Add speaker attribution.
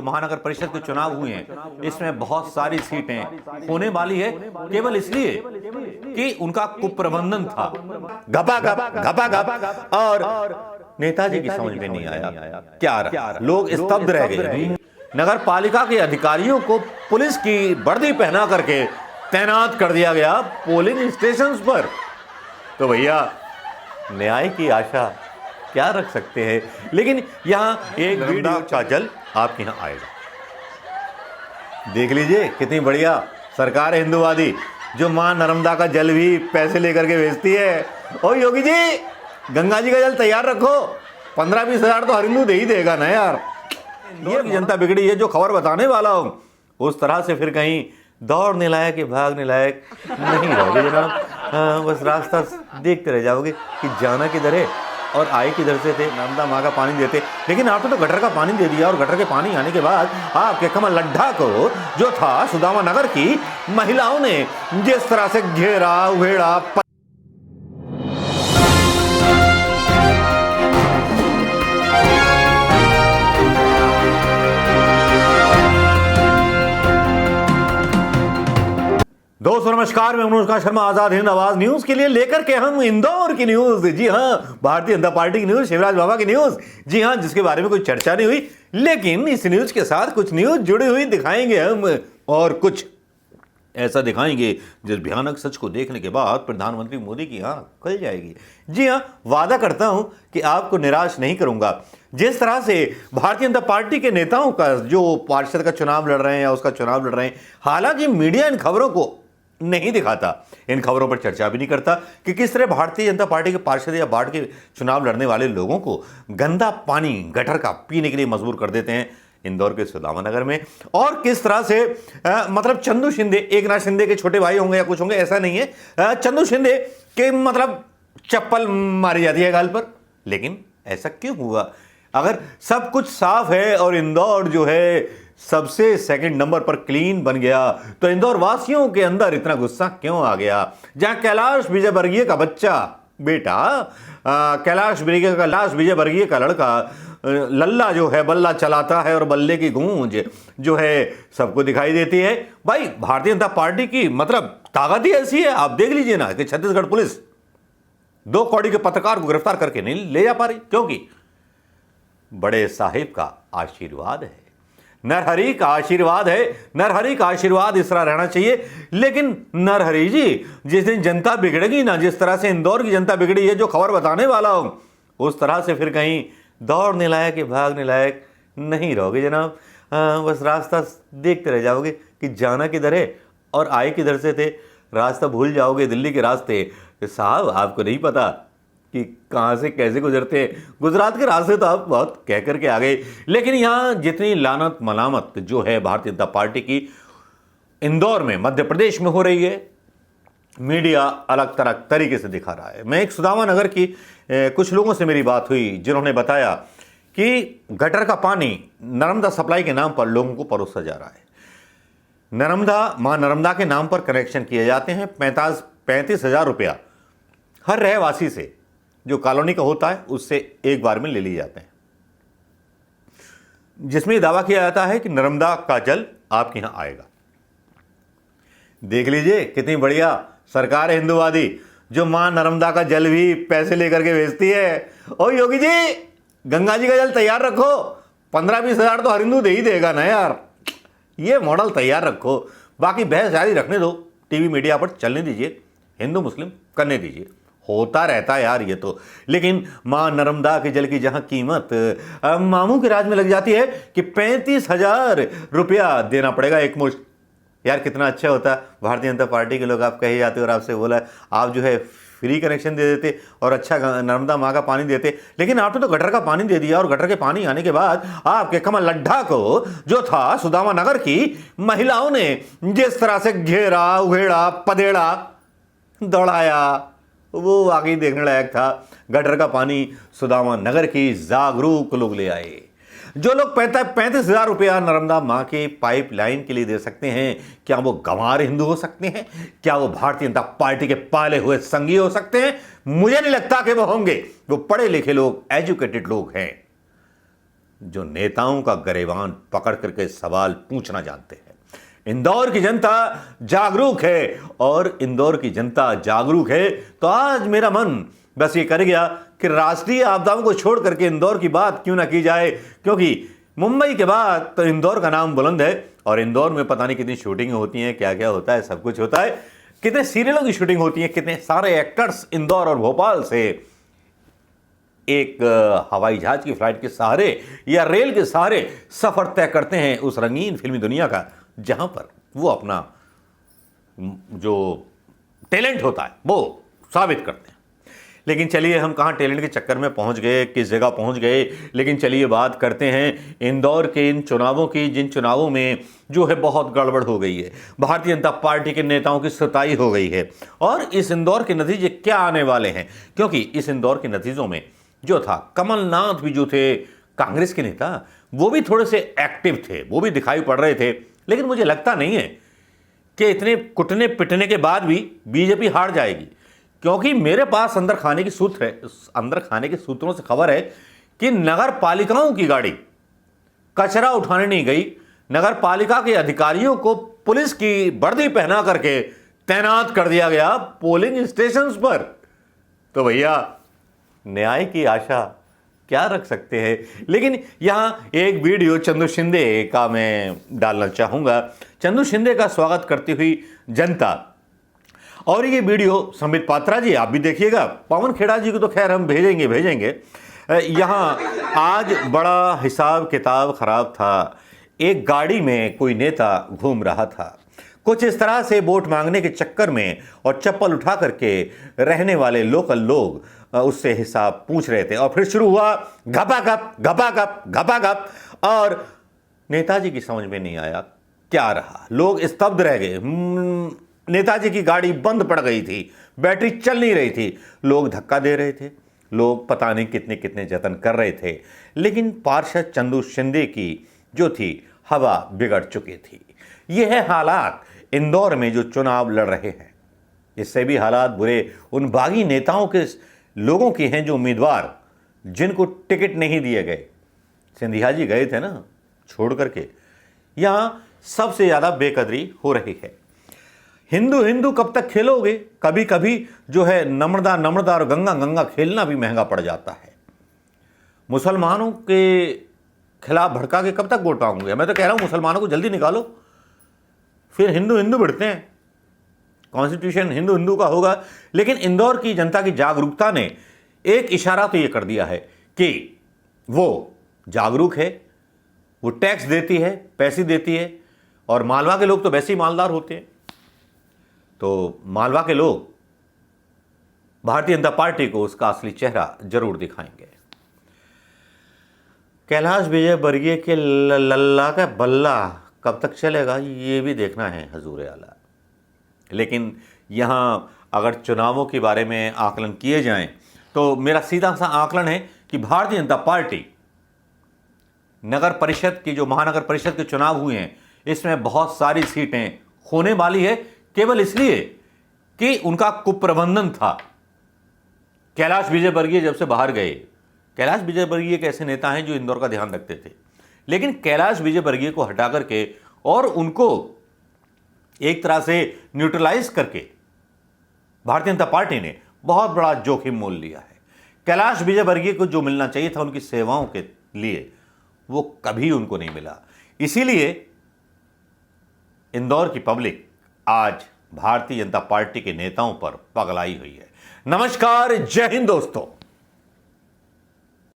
Speaker 1: महानगर परिषद के चुनाव हुए हैं, इसमें बहुत सारी सीटें होने वाली है केवल इसलिए कि उनका कुप्रबंधन था। घपा और नेताजी की समझ में नहीं आया क्या रहा, लोग स्तब्ध रह गए। नगर पालिका के अधिकारियों को पुलिस की वर्दी पहना करके तैनात कर दिया गया पोलिंग स्टेशन पर। तो भैया न्याय की आशा क्या रख सकते हैं। लेकिन यहां एक वीडियो का जल आपके यहां आएगा, देख लीजिए कितनी बढ़िया सरकार है हिंदूवादी, जो मां नर्मदा का जल भी पैसे लेकर के भेजती है। ओ योगी जी, गंगा जी का जल तैयार रखो, 15-20 हजार तो हर हिंदू दे ही देगा ना यार। ये जनता बिगड़ी है जो खबर बताने वाला हूं, उस तरह से फिर कहीं दौड़ने लायक या भागने लायक नहीं रहोगे जनाब। बस रास्ता देखते रह जाओगे कि जाना किधर है और आए किधर से थे। नर्मदा माँ का पानी देते, लेकिन आपने तो गटर का पानी दे दिया, और गटर के पानी आने के बाद आपके कमल लड्ढा को जो था सुदामा नगर की महिलाओं ने जिस तरह से घेरा उघेड़ा। दोस्तों नमस्कार, मैं मनोज शर्मा आजाद हिंद आवाज न्यूज के लिए लेकर के हम इंदौर की न्यूज, जी हाँ भारतीय जनता पार्टी की न्यूज, शिवराज बाबा की न्यूज, जी हाँ जिसके बारे में कोई चर्चा नहीं हुई, लेकिन इस न्यूज के साथ कुछ न्यूज जुड़ी हुई दिखाएंगे हम, और कुछ ऐसा दिखाएंगे जिस भयानक सच को देखने के बाद प्रधानमंत्री मोदी की आंख खुल जाएगी। जी हाँ, वादा करता हूं कि आपको निराश नहीं करूंगा। जिस तरह से भारतीय जनता पार्टी के नेताओं का जो पार्षद का चुनाव लड़ रहे हैं या उसका चुनाव लड़ रहे हैं, हालांकि मीडिया इन खबरों को नहीं दिखाता, इन खबरों पर चर्चा भी नहीं करता कि किस तरह भारतीय जनता पार्टी के पार्षद या वार्ड के चुनाव लड़ने वाले लोगों को गंदा पानी गटर का पीने के लिए मजबूर कर देते हैं इंदौर के सुदामा नगर में, और किस तरह से मतलब चंदू शिंदे, एकनाथ शिंदे के छोटे भाई होंगे या कुछ होंगे ऐसा नहीं है, चंदू शिंदे के मतलब चप्पल मारी जाती है गाल पर। लेकिन ऐसा क्यों हुआ? अगर सब कुछ साफ है और इंदौर जो है सबसे सेकंड नंबर पर क्लीन बन गया, तो इंदौर वासियों के अंदर इतना गुस्सा क्यों आ गया? जहां कैलाश विजयवर्गीय का बच्चा बेटा, कैलाश विजयवर्गीय का लड़का लल्ला जो है बल्ला चलाता है और बल्ले की गूंज जो है सबको दिखाई देती है। भाई भारतीय जनता पार्टी की मतलब ताकत ही ऐसी है, आप देख लीजिए ना कि छत्तीसगढ़ पुलिस 2 कौड़ी के पत्रकार को गिरफ्तार करके नहीं ले जा पा रही, क्योंकि बड़े साहिब का आशीर्वाद है, नरहरि का आशीर्वाद है। नरहरि का आशीर्वाद इस तरह रहना चाहिए। लेकिन नरहरि जी, जिस दिन जनता बिगड़ेगी ना, जिस तरह से इंदौर की जनता बिगड़ी है जो खबर बताने वाला हूं, उस तरह से फिर कहीं दौड़ने लायक या भागने लायक नहीं रहोगे जनाब। बस रास्ता देखते रह जाओगे कि जाना किधर है और आए किधर से थे। रास्ता भूल जाओगे, दिल्ली के रास्ते साहब आपको नहीं पता कि कहाँ से कैसे गुजरते हैं। गुजरात के रास्ते तो आप बहुत कह करके आ गए। लेकिन यहाँ जितनी लानत मलामत जो है भारतीय जनता पार्टी की इंदौर में, मध्य प्रदेश में हो रही है, मीडिया अलग तरह तरीके से दिखा रहा है। मैं एक सुदामा नगर की कुछ लोगों से मेरी बात हुई जिन्होंने बताया कि गटर का पानी नर्मदा सप्लाई के नाम पर लोगों को परोसा जा रहा है। मां नर्मदा के नाम पर कनेक्शन किए जाते हैं। 35 हजार रुपया हर रहवासी से, जो कॉलोनी का होता है, उससे एक बार में ले लिए जाते हैं, जिसमें दावा किया जाता है कि नर्मदा का जल आपके यहां आएगा। देख लीजिए कितनी बढ़िया सरकार है हिंदूवादी, जो मां नर्मदा का जल भी पैसे लेकर के भेजती है। ओ योगी जी, गंगा जी का जल तैयार रखो, 15-20 हजार तो हर हिंदू दे ही देगा ना यार। ये मॉडल तैयार रखो, बाकी बहस जारी रखने दो, टीवी मीडिया पर चलने दीजिए, हिंदू मुस्लिम करने दीजिए, होता रहता है यार ये तो। लेकिन मां नर्मदा के जल की जहां कीमत मामू के राज में लग जाती है कि 35 हजार रुपया देना पड़ेगा एक मुश्त। यार कितना अच्छा होता, भारतीय जनता पार्टी के लोग आप कहे जाते और आपसे बोला आप जो है फ्री कनेक्शन दे देते और अच्छा नर्मदा माँ का पानी देते। लेकिन आपने तो गटर का पानी दे दिया, और गटर के पानी आने के बाद आपके कमल लड्ढा को जो था सुदामा नगर की महिलाओं ने जिस तरह से घेरा उघेड़ा पदेड़ा दौड़ाया, वो वाकई देखने लायक था। गटर का पानी सुदामा नगर की जागरूक लोग ले आए। जो लोग 35 हजार रुपया नर्मदा माँ के पाइपलाइन के लिए दे सकते हैं, क्या वो गंवार हिंदू हो सकते हैं? क्या वो भारतीय जनता पार्टी के पाले हुए संगी हो सकते हैं? मुझे नहीं लगता कि वो होंगे। वो पढ़े लिखे लोग, एजुकेटेड लोग हैं। जो नेताओं का गरेबान पकड़ करके सवाल पूछना जानते हैं। इंदौर की जनता जागरूक है और इंदौर की जनता जागरूक है तो आज मेरा मन बस ये कर गया कि राष्ट्रीय आपदाओं को छोड़ करके इंदौर की बात क्यों ना की जाए, क्योंकि मुंबई के बाद तो इंदौर का नाम बुलंद है और इंदौर में पता नहीं कितनी शूटिंग होती हैं, क्या क्या होता है, सब कुछ होता है, कितने सीरियलों की शूटिंग होती है, कितने सारे एक्टर्स इंदौर और भोपाल से एक हवाई जहाज की फ्लाइट के सहारे या रेल के सहारे सफर तय करते हैं उस रंगीन फिल्मी दुनिया का, जहां पर वो अपना जो टैलेंट होता है वो साबित करते हैं। लेकिन चलिए हम कहाँ टैलेंट के चक्कर में पहुंच गए, किस जगह पहुंच गए। लेकिन चलिए बात करते हैं इंदौर के इन चुनावों की, जिन चुनावों में जो है बहुत गड़बड़ हो गई है, भारतीय जनता पार्टी के नेताओं की सताई हो गई है। और इस इंदौर के नतीजे क्या आने वाले हैं, क्योंकि इस इंदौर के नतीजों में जो था, कमलनाथ भी जो थे कांग्रेस के नेता, वो भी थोड़े से एक्टिव थे, वो भी दिखाई पड़ रहे थे। लेकिन मुझे लगता नहीं है कि इतने कुटने पिटने के बाद भी बीजेपी हार जाएगी, क्योंकि मेरे पास अंदर खाने के सूत्रों से खबर है कि नगर पालिकाओं की गाड़ी कचरा उठाने नहीं गई, नगर पालिका के अधिकारियों को पुलिस की वर्दी पहना करके तैनात कर दिया गया पोलिंग स्टेशंस पर। तो भैया न्याय की आशा क्या रख सकते हैं। लेकिन यहां एक वीडियो चंदू शिंदे का मैं डालना चाहूंगा। चंदू शिंदे का स्वागत करती हुई जनता, और ये वीडियो संबित पात्रा जी आप भी देखिएगा, पवन खेड़ा जी को तो खैर हम भेजेंगे। यहाँ आज बड़ा हिसाब किताब खराब था। एक गाड़ी में कोई नेता घूम रहा था, कुछ इस तरह से वोट मांगने के चक्कर में और चप्पल उठा करके रहने वाले लोकल लोग उससे हिसाब पूछ रहे थे। और फिर शुरू हुआ घपाघप, और नेताजी की समझ में नहीं आया क्या रहा, लोग स्तब्ध रह गए। नेताजी की गाड़ी बंद पड़ गई थी, बैटरी चल नहीं रही थी, लोग धक्का दे रहे थे, लोग पता नहीं कितने कितने जतन कर रहे थे, लेकिन पार्षद चंदू शिंदे की जो थी हवा बिगड़ चुकी थी। यह है हालात इंदौर में जो चुनाव लड़ रहे हैं। इससे भी हालात बुरे उन बागी नेताओं के लोगों के हैं, जो उम्मीदवार जिनको टिकट नहीं दिए गए। सिंधिया जी गए थे ना छोड़ करके। यहां सबसे ज्यादा बेकदरी हो रही है। हिंदू कब तक खेलोगे, कभी कभी जो है नम्रता और गंगा खेलना भी महंगा पड़ जाता है। मुसलमानों के खिलाफ भड़का के कब तक वोट पाऊंगे। मैं तो कह रहा हूं मुसलमानों को जल्दी निकालो, फिर हिंदू बढ़ते हैं, कॉन्स्टिट्यूशन हिंदू का होगा। लेकिन इंदौर की जनता की जागरूकता ने एक इशारा तो ये कर दिया है कि वो जागरूक है, वो टैक्स देती है, पैसे देती है, और मालवा के लोग तो वैसे ही मालदार होते हैं। तो मालवा के लोग भारतीय जनता पार्टी को उसका असली चेहरा जरूर दिखाएंगे। कैलाश विजयवर्गीय के लल्ला का बल्ला कब तक चलेगा, ये भी देखना है हजूर आला। लेकिन यहाँ अगर चुनावों के बारे में आकलन किए जाएं तो मेरा सीधा सा आकलन है कि भारतीय जनता पार्टी नगर परिषद की, जो महानगर परिषद के चुनाव हुए हैं, इसमें बहुत सारी सीटें खोने वाली है, केवल इसलिए कि उनका कुप्रबंधन था। कैलाश विजयवर्गीय जब से बाहर गए, कैलाश विजयवर्गीय एक ऐसे नेता हैं जो इंदौर का ध्यान रखते थे, लेकिन कैलाश विजयवर्गीय को हटा करके और उनको एक तरह से न्यूट्रलाइज करके भारतीय जनता पार्टी ने बहुत बड़ा जोखिम मोल लिया है। कैलाश विजयवर्गीय को जो मिलना चाहिए था उनकी सेवाओं के लिए, वो कभी उनको नहीं मिला। इसीलिए इंदौर की पब्लिक आज भारतीय जनता पार्टी के नेताओं पर पगलाई हुई है। नमस्कार, जय हिंद दोस्तों।